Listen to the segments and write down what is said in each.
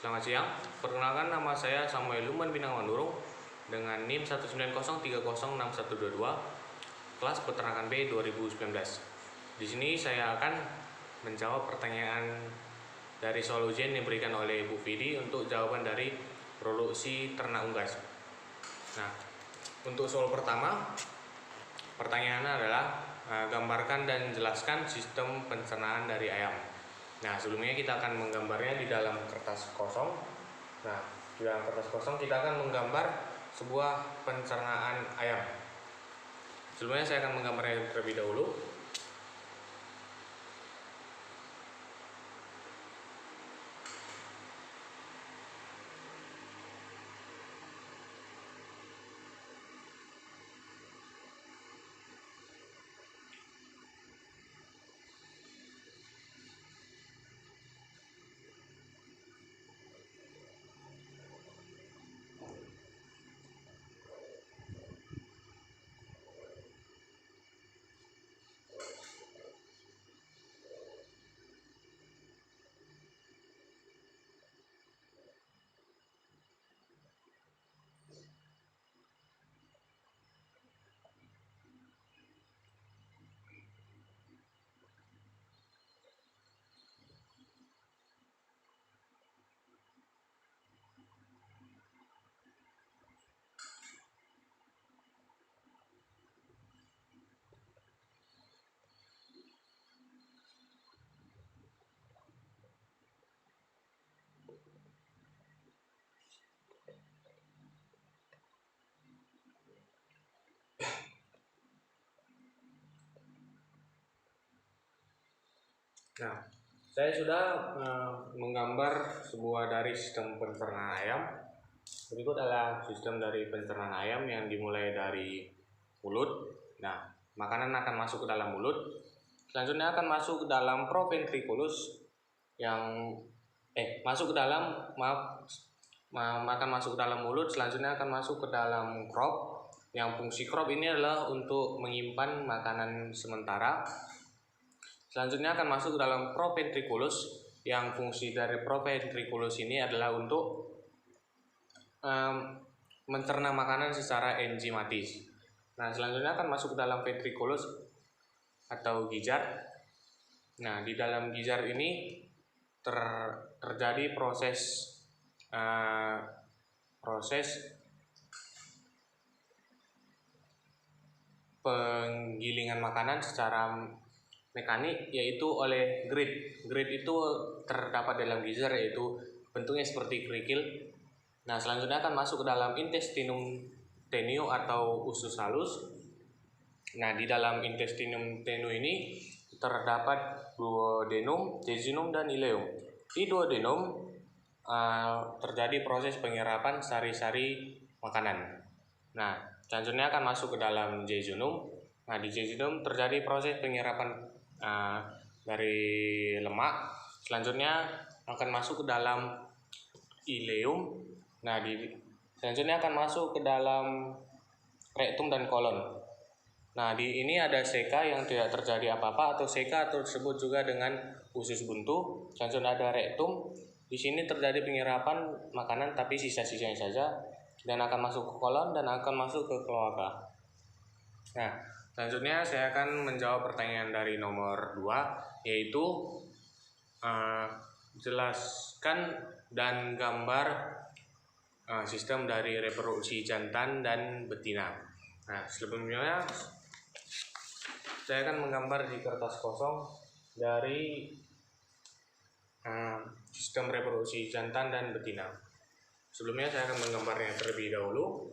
Selamat siang, perkenalkan nama saya Samuel Luman Bintang Mandurung dengan NIM 190306122, kelas Peternakan B 2019. Di sini saya akan menjawab pertanyaan dari soal ujian yang diberikan oleh Bu Vidi untuk jawaban dari produksi ternak unggas. Nah, untuk soal pertama, pertanyaannya adalah gambarkan dan jelaskan sistem pencernaan dari ayam. Nah, sebelumnya kita akan menggambarnya di dalam kertas kosong. Nah, di dalam kertas kosong kita akan menggambar sebuah pencernaan ayam. Sebelumnya saya akan menggambarnya terlebih dahulu. Nah, saya sudah menggambar sebuah dari sistem pencernaan ayam. Berikut adalah sistem dari pencernaan ayam yang dimulai dari mulut. Nah, makanan akan masuk ke dalam mulut. Selanjutnya akan masuk ke dalam proventriculus yang masuk ke dalam akan masuk ke dalam mulut. Selanjutnya akan masuk ke dalam crop. Yang fungsi crop ini adalah untuk menyimpan makanan sementara. Selanjutnya akan masuk ke dalam proventriculus, yang fungsi dari proventriculus ini adalah untuk mencerna makanan secara enzimatis. Nah, selanjutnya akan masuk ke dalam ventriculus atau gizzard. Nah, di dalam gizzard ini terjadi proses penggilingan makanan secara mekanik, yaitu oleh grid. Grid itu terdapat dalam gizzard, yaitu bentuknya seperti kerikil. Nah, selanjutnya akan masuk ke dalam intestinum tenue atau usus halus. Nah, di dalam intestinum tenue ini terdapat duodenum, jejunum, dan ileum. Di duodenum terjadi proses penyerapan sari-sari makanan. Nah, selanjutnya akan masuk ke dalam jejunum. Nah, di jejunum terjadi proses penyerapan dari lemak. Selanjutnya akan masuk ke dalam ileum. Nah, selanjutnya akan masuk ke dalam rektum dan kolon. Nah, di ini ada seka yang tidak terjadi apa-apa, atau seka tersebut juga dengan usus buntu. Selanjutnya ada rektum. Di sini terjadi penyerapan makanan tapi sisa-sisanya saja, dan akan masuk ke kolon dan akan masuk ke kloaka. Nah, selanjutnya saya akan menjawab pertanyaan dari nomor 2, yaitu jelaskan dan gambar sistem dari reproduksi jantan dan betina. Nah, sebelumnya saya akan menggambar di kertas kosong dari sistem reproduksi jantan dan betina. Sebelumnya saya akan menggambarnya terlebih dahulu.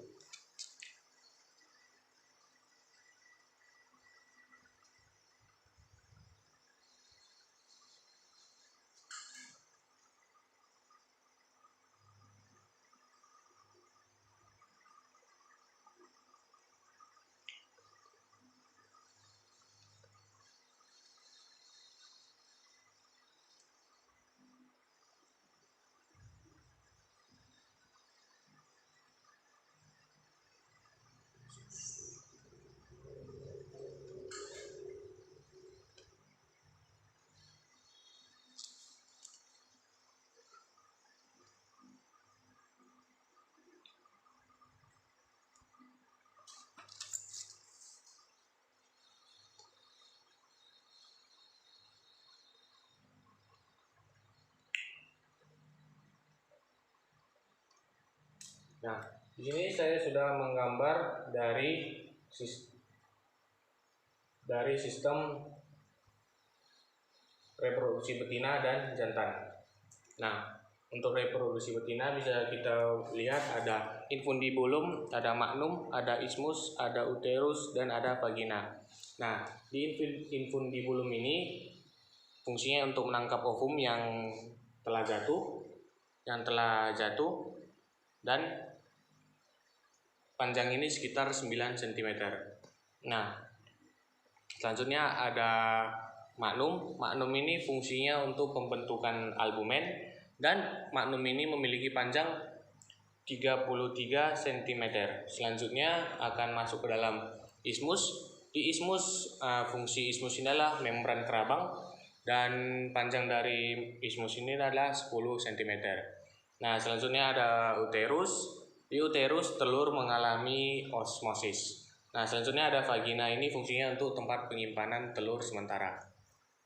Nah, di sini saya sudah menggambar dari sistem reproduksi betina dan jantan. Nah, untuk reproduksi betina bisa kita lihat ada infundibulum, ada magnum, ada isthmus, ada uterus, dan ada vagina. Nah, di infundibulum ini fungsinya untuk menangkap ovum yang telah jatuh, dan panjang ini sekitar 9 cm. Nah, selanjutnya ada magnum. Magnum ini fungsinya untuk pembentukan albumen, dan magnum ini memiliki panjang 33 cm. Selanjutnya akan masuk ke dalam isthmus. Di isthmus, fungsi isthmus ini adalah membran kerabang, dan panjang dari isthmus ini adalah 10 cm. Nah, selanjutnya ada uterus. Di uterus telur mengalami osmosis. Nah, selanjutnya ada vagina. Ini fungsinya untuk tempat penyimpanan telur sementara.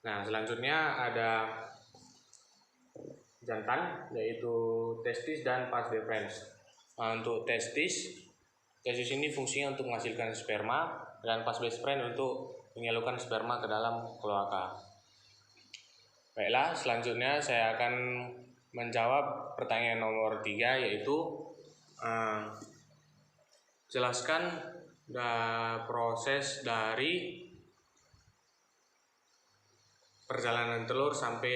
Nah, selanjutnya ada jantan, yaitu testis dan vas deferens. Nah, untuk testis ini fungsinya untuk menghasilkan sperma, dan vas deferens untuk menyalurkan sperma ke dalam kloaka. Baiklah, selanjutnya saya akan menjawab pertanyaan nomor 3, yaitu jelaskan proses dari perjalanan telur sampai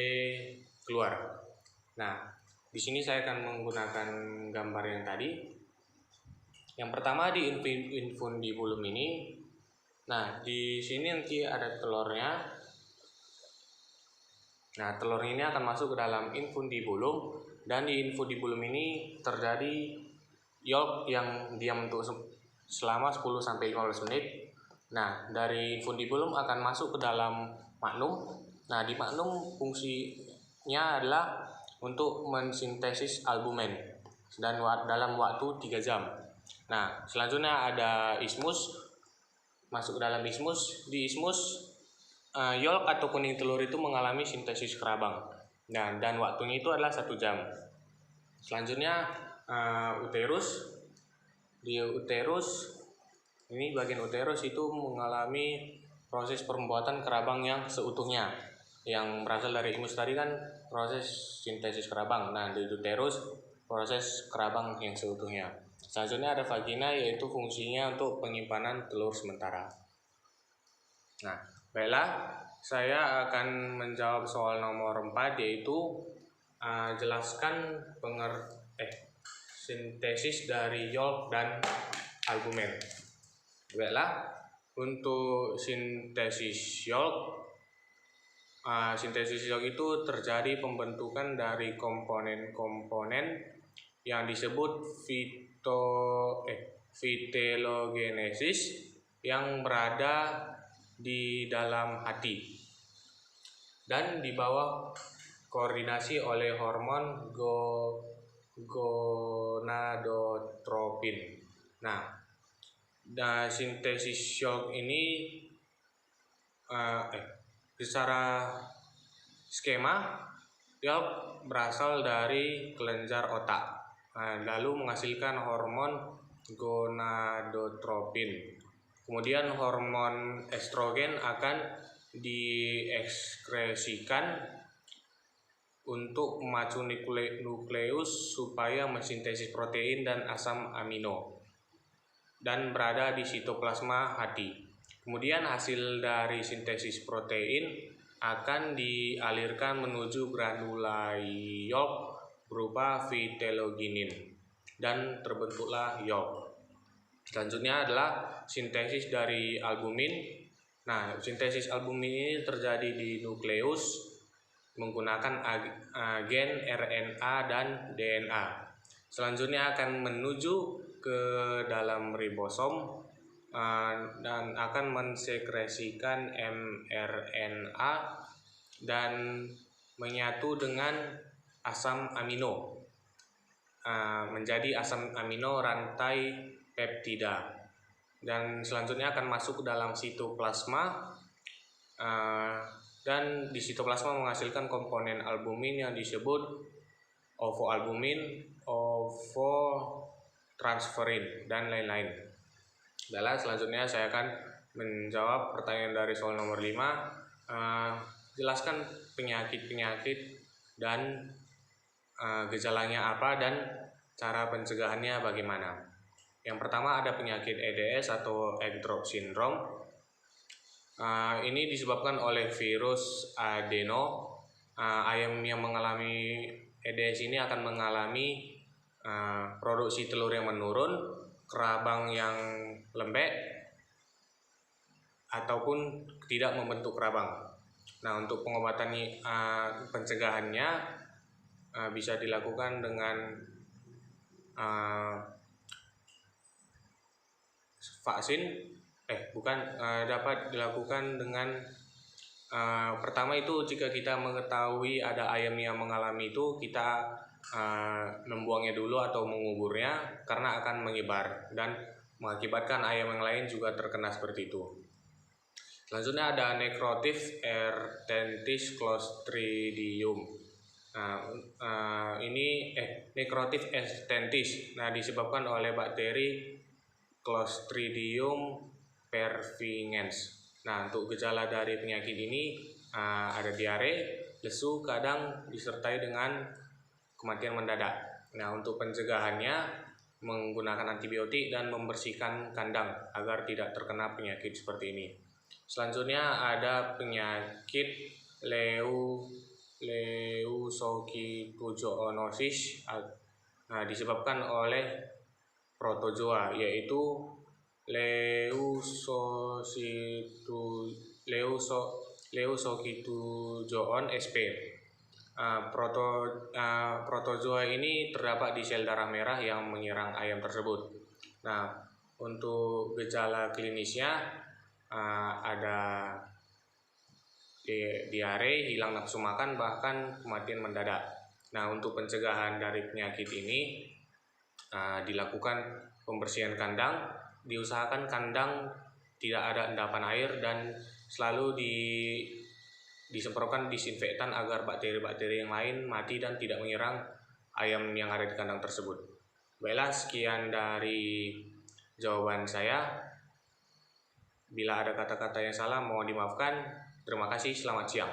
keluar. Nah, di sini saya akan menggunakan gambar yang tadi. Yang pertama di infundibulum ini. Nah, di sini nanti ada telurnya. Nah, telur ini akan masuk ke dalam infundibulum, dan di infundibulum ini terjadi yolk yang diam untuk selama 10-15 menit. Nah, dari infundibulum akan masuk ke dalam magnum. Nah, di magnum fungsinya adalah untuk mensintesis albumen dan dalam waktu 3 jam. Nah, selanjutnya ada isthmus. Masuk ke dalam isthmus. Di isthmus, yolk atau kuning telur itu mengalami sintesis kerabang. Nah, dan waktunya itu adalah 1 jam. Selanjutnya uterus. Di uterus, ini bagian uterus itu mengalami proses pembuatan kerabang yang seutuhnya. Yang berasal dari isthmus tadi kan proses sintesis kerabang. Nah, di uterus proses kerabang yang seutuhnya. Selanjutnya ada vagina, yaitu fungsinya untuk penyimpanan telur sementara. Nah, baiklah, saya akan menjawab soal nomor 4, yaitu jelaskan sintesis dari yolk dan albumen. Baiklah, untuk sintesis yolk itu terjadi pembentukan dari komponen-komponen yang disebut vitelogenesis yang berada di dalam hati dan di bawah koordinasi oleh hormon gonadotropin. Nah, sintesis yolk ini secara skema, yolk berasal dari kelenjar otak, lalu menghasilkan hormon gonadotropin. Kemudian hormon estrogen akan diekskresikan untuk memacu nukleus supaya mensintesis protein dan asam amino, dan berada di sitoplasma hati. Kemudian hasil dari sintesis protein akan dialirkan menuju granula yolk berupa viteloginin, dan terbentuklah yolk. Selanjutnya adalah sintesis dari albumin. Nah, sintesis albumin ini terjadi di nukleus menggunakan agen RNA dan DNA. Selanjutnya akan menuju ke dalam ribosom dan akan mensekresikan mRNA dan menyatu dengan asam amino menjadi asam amino rantai peptida, dan selanjutnya akan masuk ke dalam sitoplasma, dan di sitoplasma menghasilkan komponen albumin yang disebut ovoalbumin, transferin, dan lain-lain. Baiklah, selanjutnya saya akan menjawab pertanyaan dari soal nomor 5. Jelaskan penyakit-penyakit dan gejalanya apa dan cara pencegahannya bagaimana. Yang pertama ada penyakit EDS atau egg drop syndrome. Ini disebabkan oleh virus adeno. Ayam yang mengalami EDS ini akan mengalami produksi telur yang menurun, kerabang yang lembek, ataupun tidak membentuk kerabang. Nah, untuk pengobatan pencegahannya bisa dilakukan dengan vaksin. Dapat dilakukan dengan pertama itu jika kita mengetahui ada ayam yang mengalami itu, kita membuangnya dulu atau menguburnya karena akan menyebar dan mengakibatkan ayam yang lain juga terkena seperti itu. Selanjutnya ada necrotic ehrdentis clostridium. Ini necrotic ehrdentis. Disebabkan oleh bakteri Clostridium perfringens. Untuk gejala dari penyakit ini ada diare, lesu, kadang disertai dengan kematian mendadak. Untuk pencegahannya menggunakan antibiotik dan membersihkan kandang agar tidak terkena penyakit seperti ini. Selanjutnya ada penyakit Leusocitogeonosis disebabkan oleh protozoa, yaitu Leusocitogeon sp. Protozoa ini terdapat di sel darah merah yang menyerang ayam tersebut. Untuk gejala klinisnya ada diare, hilang nafsu makan, bahkan kematian mendadak. Untuk pencegahan dari penyakit ini dilakukan pembersihan kandang, diusahakan kandang tidak ada endapan air dan selalu disemprotkan disinfektan agar bakteri-bakteri yang lain mati dan tidak menyerang ayam yang ada di kandang tersebut. Baiklah, sekian dari jawaban saya. Bila ada kata-kata yang salah mohon dimaafkan. Terima kasih, selamat siang.